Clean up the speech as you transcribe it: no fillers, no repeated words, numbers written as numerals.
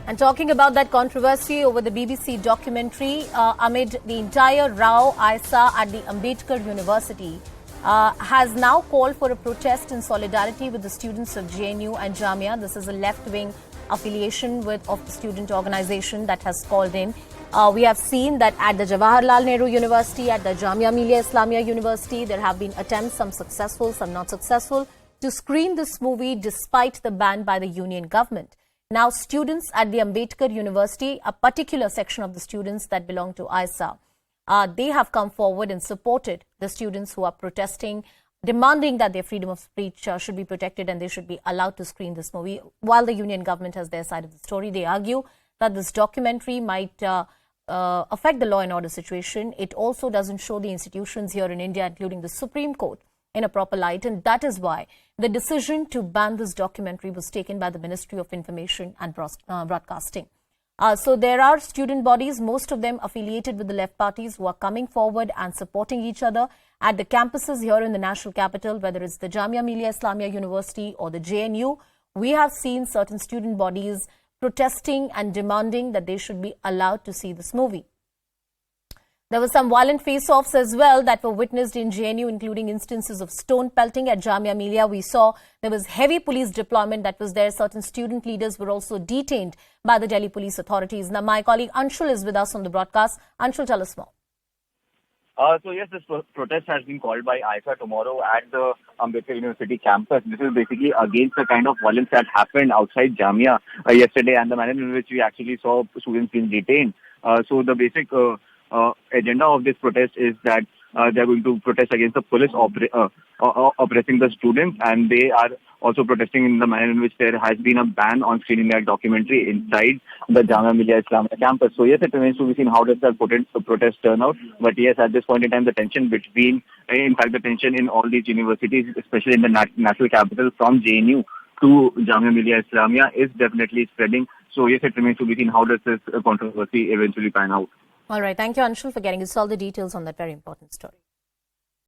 And talking about that controversy over the BBC documentary, amid the entire row, AISA at the Ambedkar University has now called for a protest in solidarity with the students of JNU and Jamia. This is a left-wing affiliation of the student organization that has called in. We have seen that at the Jawaharlal Nehru University, at the Jamia Millia Islamia University, there have been attempts, some successful, some not successful, to screen this movie despite the ban by the union government. Now, students at the Ambedkar University, a particular section of the students that belong to AISA, they have come forward and supported the students who are protesting, demanding that their freedom of speech should be protected and they should be allowed to screen this movie. While the union government has their side of the story, they argue that this documentary might affect the law and order situation. It also doesn't show the institutions here in India, including the Supreme Court, in a proper light, and that is why the decision to ban this documentary was taken by the Ministry of Information and Broadcasting. So there are student bodies, most of them affiliated with the left parties, who are coming forward and supporting each other at the campuses here in the national capital, whether it's the Jamia Millia Islamia University or the JNU. We have seen certain student bodies protesting and demanding that they should be allowed to see this movie. There were some violent face-offs as well that were witnessed in JNU, including instances of stone pelting at Jamia Millia. We saw there was heavy police deployment that was there. Certain student leaders were also detained by the Delhi police authorities. Now, my colleague Anshul is with us on the broadcast. Anshul, tell us more. So yes, this protest has been called by AISA tomorrow at the Ambedkar University campus. This is basically against the kind of violence that happened outside Jamia yesterday and the manner in which we actually saw students being detained. So the basic agenda of this protest is that they are going to protest against the police oppressing the students, and they are also protesting in the manner in which there has been a ban on screening that documentary inside the Jamia Millia Islamia campus. So yes, it remains to be seen how does that protest turn out. But yes, at this point in time, the tension between, in fact, the tension in all these universities, especially in the national capital from JNU to Jamia Millia Islamia, is definitely spreading. So yes, it remains to be seen how does this controversy eventually pan out. All right. Thank you, Anshul, for getting us all the details on that very important story.